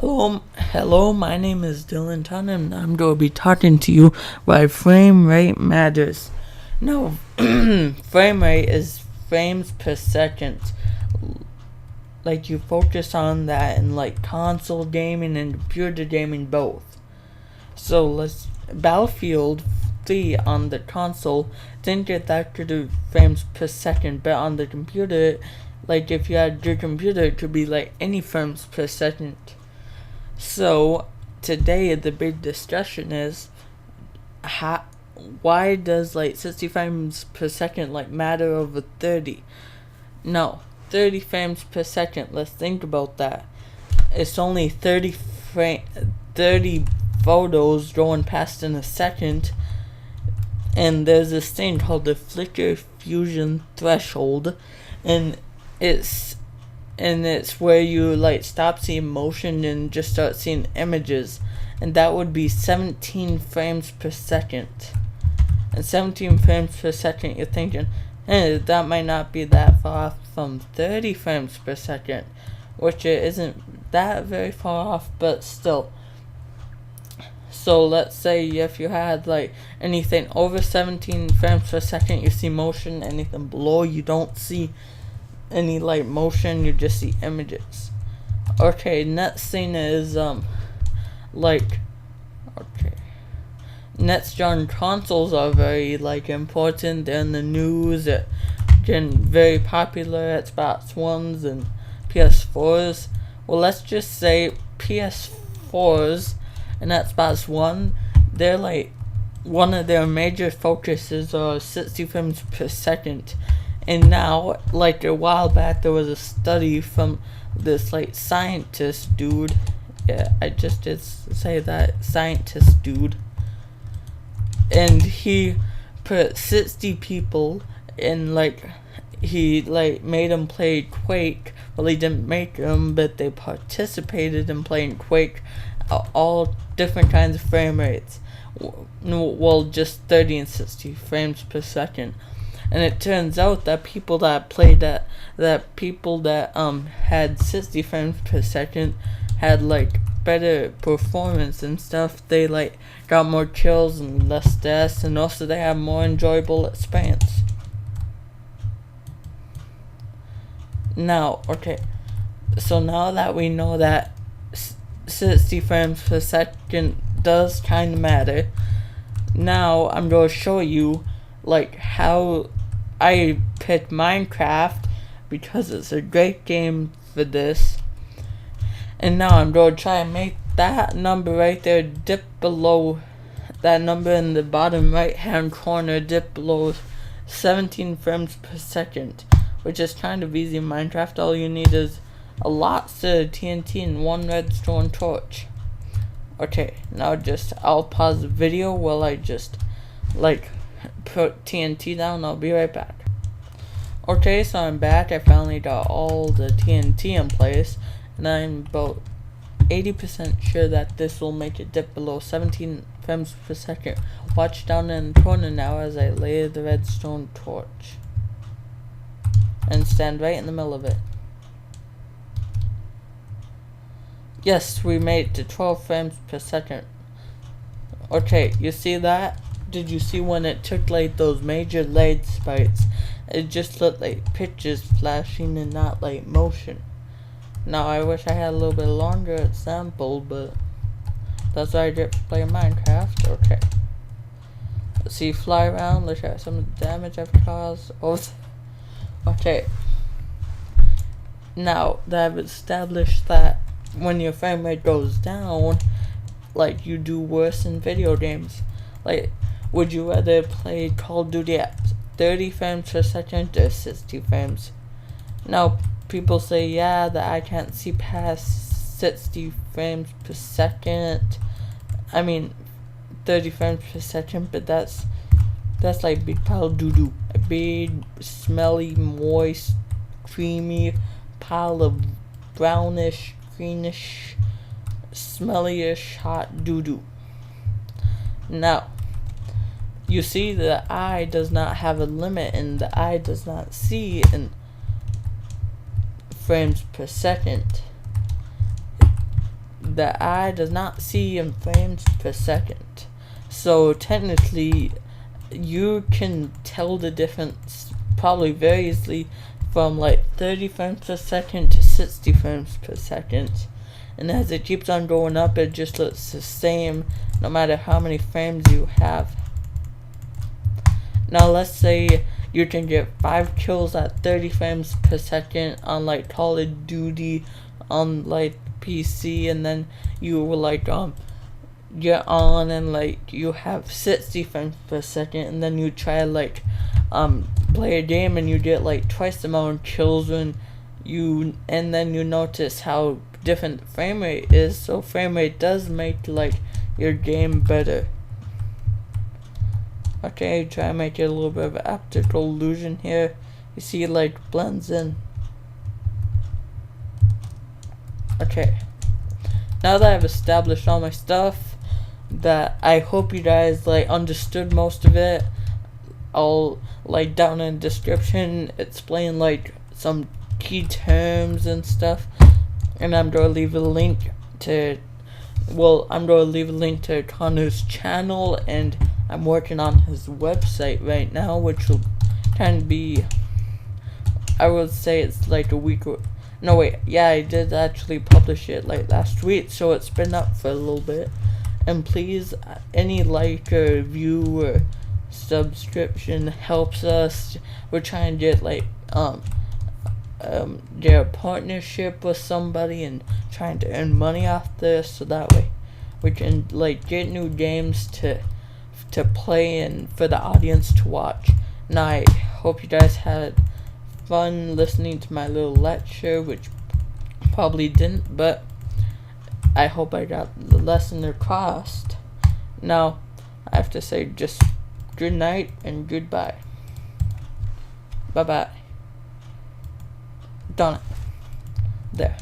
Hello, my name is Dylan Ton, and I'm going to be talking to you why frame rate matters. Now, frame rate is frames per second. Like, you focus on that in, like, console gaming and computer gaming both. So, Battlefield 3 on the console didn't get that good of frames per second, but on the computer, like, if you had a good computer, it could be, like, any frames per second. So, today the big discussion is why does 60 frames per second matter over 30? No, 30 frames per second, let's think about that. It's only 30 photos going past in a second, and there's this thing called the flicker fusion threshold, and it's where you stop seeing motion and just start seeing images, and that would be 17 frames per second. And 17 frames per second, you're thinking, that might not be that far off from 30 frames per second, which it isn't that very far off, but still. So let's say if you had anything over 17 frames per second, you see motion. Anything below, you don't see any motion, you just see images. Okay, next thing is next gen consoles are very important. They're in the news. They're getting very popular. Xbox Ones and PS4s. Well, let's just say PS4s and Xbox One, they're one of their major focuses are 60 frames per second. And now, a while back, there was a study from this scientist dude. Yeah, I just did say that, scientist dude. And he put 60 people in he made them play Quake. Well, he didn't make them, but they participated in playing Quake, all different kinds of frame rates. Well, just 30 and 60 frames per second. And it turns out that people that played that had 60 frames per second had better performance and stuff. They got more kills and less deaths, and also they have more enjoyable experience. Now, okay, so now that we know that 60 frames per second does kind of matter, now I'm going to show you how I picked Minecraft because it's a great game for this. And now I'm going to try and make that number right there dip below, that number in the bottom right hand corner dip below 17 frames per second, which is kind of easy in Minecraft. All you need is a lot of TNT and one redstone torch. Okay, now I'll pause the video while I just put TNT down. I'll be right back. Okay, so I'm back. I finally got all the TNT in place, and I'm about 80% sure that this will make it dip below 17 frames per second. Watch down in the corner now as I lay the redstone torch and stand right in the middle of it. Yes, we made it to 12 frames per second. Okay, you see that? Did you see when it took those major light spikes? It just looked like pictures flashing and not motion. Now I wish I had a little bit longer example, but that's what I get for playing Minecraft. Okay. Let's see, fly around, look at some of the damage I've caused. Oh, okay. Now that I've established that when your frame rate goes down, you do worse in video games. Would you rather play Call of Duty at 30 frames per second or 60 frames? Now, people say, yeah, that I can't see past 60 frames per second. I mean, 30 frames per second, but that's big pile of doo-doo. A big, smelly, moist, creamy pile of brownish, greenish, smellyish, hot doo-doo. Now, you see the eye does not have a limit, and the eye does not see in frames per second. the eye does not see in frames per second. So technically, you can tell the difference probably very easily from like 30 frames per second to 60 frames per second. And as it keeps on going up, it just looks the same no matter how many frames you have. Now let's say you can get 5 kills at 30 frames per second on like Call of Duty on like PC, and then you will like get on and like you have 60 frames per second, and then you try like play a game and you get like twice the amount of kills and then you notice how different the frame rate is. So frame rate does make like your game better. Okay, try to make it a little bit of an optical illusion here. You see it like blends in. Okay, now that I've established all my stuff, that I hope you guys like understood most of it, I'll like down in the description explain like some key terms and stuff, and I'm going to leave a link to Connor's channel, and I'm working on his website right now, which will kind of be, I would say it's like a week or, no wait, yeah, I did actually publish it like last week, so it's been up for a little bit. And please, any like or view or subscription helps us. We're trying to get like get a partnership with somebody and trying to earn money off this, so that way we can like get new games to play and for the audience to watch. And I hope you guys had fun listening to my little lecture, which probably didn't, but I hope I got the lesson across. Now I have to say just good night and goodbye. Bye bye. Done it. There.